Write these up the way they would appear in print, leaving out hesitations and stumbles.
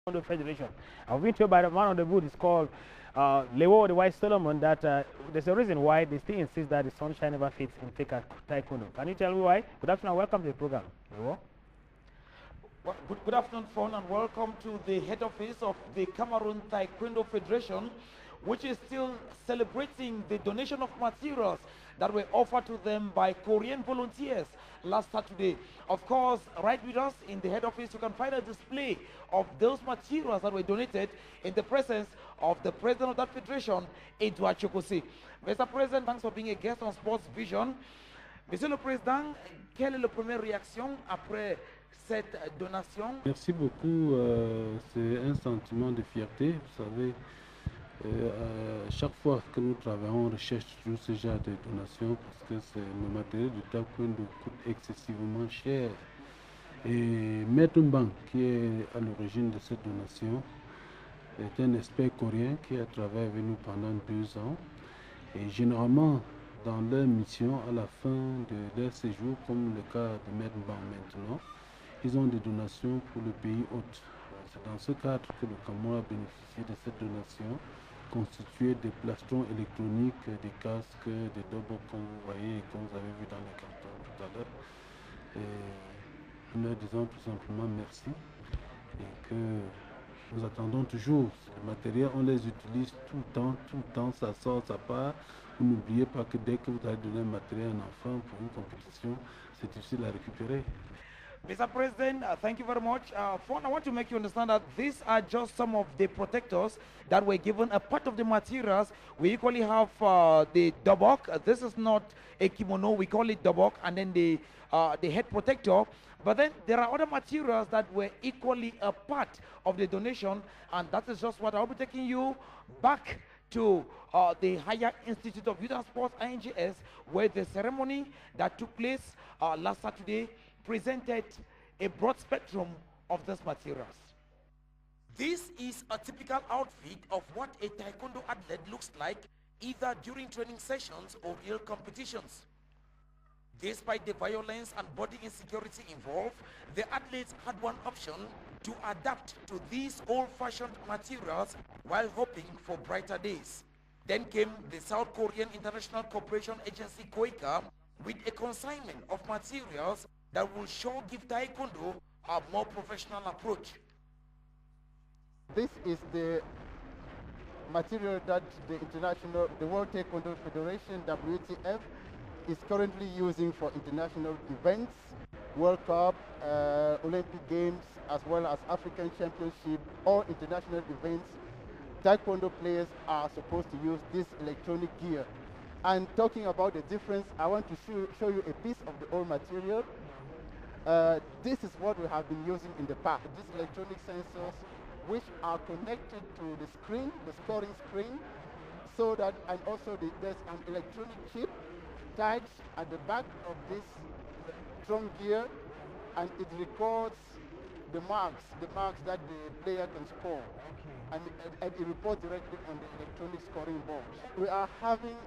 Taekwondo Federation. I've been told by the man on the booth, it's called Leo the White Solomon, that there's a reason why they still insist that the sunshine never fits in Taekwondo. Can you tell me why? Good afternoon, welcome to the program. Leo. Well, good afternoon, Fawn, and welcome to the head office of the Cameroon Taekwondo Federation, which is still celebrating the donation of materials that were offered to them by Korean volunteers last Saturday. Of course, right with us in the head office, you can find a display of those materials that were donated in the presence of the president of that federation, Edouard Chokosi. Mr. President, thanks for being a guest on Sports Vision. Monsieur le Président, quelle est la première réaction après cette donation? Merci beaucoup. C'est un sentiment de fierté. Vous savez, chaque fois que nous travaillons, on recherche toujours ce genre de donations parce que le matériel du taekwondo coûte excessivement cher. Et Maître Mbang, qui est à l'origine de cette donation, est un expert coréen qui a travaillé avec nous pendant 2 ans. Et généralement, dans leur mission, à la fin de leur séjour, comme le cas de Maître Mbang maintenant, ils ont des donations pour le pays hôte. C'est dans ce cadre que le Cameroun a bénéficié de cette donation, constituée des plastrons électroniques, des casques, des dobos, comme vous voyez et comme vous avez vu dans les cartons tout à l'heure. Et nous leur disons tout simplement merci et que nous attendons toujours. Ces matériels, on les utilise tout le temps, ça sort, ça part. Vous n'oubliez pas que dès que vous allez donner un matériel à un enfant pour une compétition, c'est difficile à récupérer. Mr. President, thank you very much. I want to make you understand that these are just some of the protectors that were given. A part of the materials, we equally have the dobok. This is not a kimono, we call it dobok, and then the head protector. But then there are other materials that were equally a part of the donation, and that is just what I'll be taking you back to the Higher Institute of Youth and Sports, INGS, where the ceremony that took place last Saturday presented a broad spectrum of these materials. This is a typical outfit of what a taekwondo athlete looks like either during training sessions or real competitions. Despite the violence and body insecurity involved, the athletes had one option: to adapt to these old-fashioned materials while hoping for brighter days. Then came the South Korean International Cooperation Agency, KOICA, with a consignment of materials that will sure give taekwondo a more professional approach. This is the material that the World Taekwondo Federation, WTF, is currently using for international events, World Cup, Olympic Games, as well as African Championship or international events. Taekwondo players are supposed to use this electronic gear. And talking about the difference, I want to show you a piece of the old material. This is what we have been using in the past. These electronic sensors, which are connected to the screen, the scoring screen, so that, and also there's an electronic chip tied at the back of this drum gear, and it records the marks that the player can score. And it reports directly on the electronic scoring board. We are having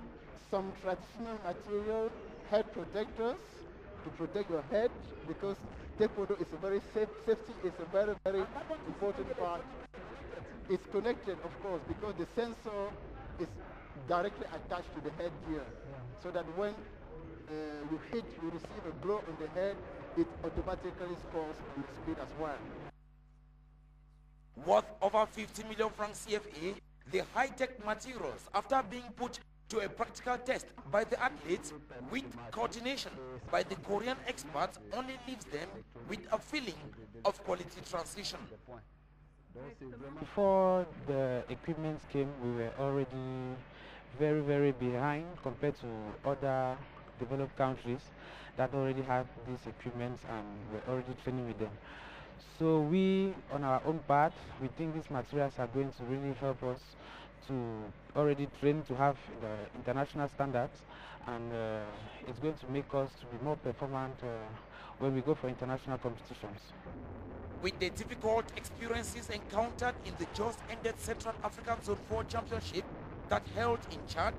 some traditional material head protectors to protect your head, because taekwondo is a very safety is a very, very important part. It's connected, of course, because the sensor is directly attached to the headgear, so that when you receive a blow on the head, it automatically scores on the speed as well. Worth over 50 million francs CFA, the high-tech materials, after being put to a practical test by the athletes with coordination by the Korean experts, only leaves them with a feeling of quality transition. Before the equipment came, we were already very, very behind compared to other developed countries that already have these equipments and we're already training with them. So we, on our own part, we think these materials are going to really help us to already train to have the international standards, and it's going to make us to be more performant when we go for international competitions. With the difficult experiences encountered in the just ended Central African Zone 4 Championship that held in Chad,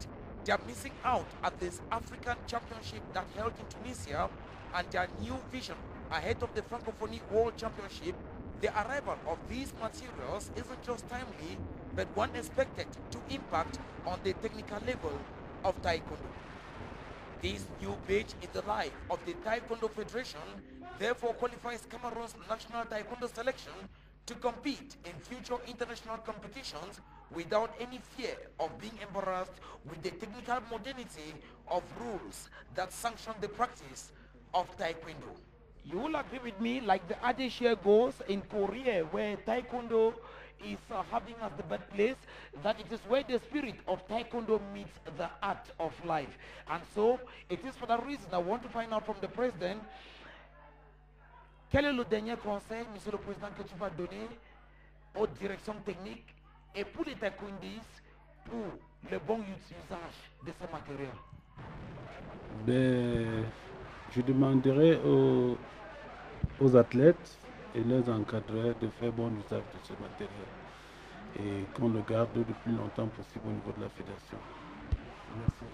they are missing out at this African Championship that held in Tunisia, and their new vision ahead of the Francophonie World Championship The arrival of these materials isn't just timely, but one expected to impact on the technical level of Taekwondo. This new page in the life of the Taekwondo Federation therefore qualifies Cameroon's national Taekwondo selection to compete in future international competitions without any fear of being embarrassed with the technical modernity of rules that sanction the practice of Taekwondo. You will agree with me, like the Adeshare goes in Korea, where Taekwondo is having as the birthplace, that it is where the spirit of Taekwondo meets the art of life. And so, it is for that reason I want to find out from the President, quel est le dernier conseil, Monsieur le Président, que tu vas donner aux directions techniques et pour les taekwondistes pour le bon usage de ce matériel? Ben, je demanderai aux athlètes et leurs encadreurs de faire bon usage de ce matériel et qu'on le garde le plus longtemps possible au niveau de la fédération. Merci.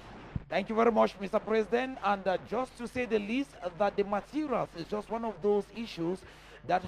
Thank you very much, Mr. President. And just to say the least, that the materials is just one of those issues that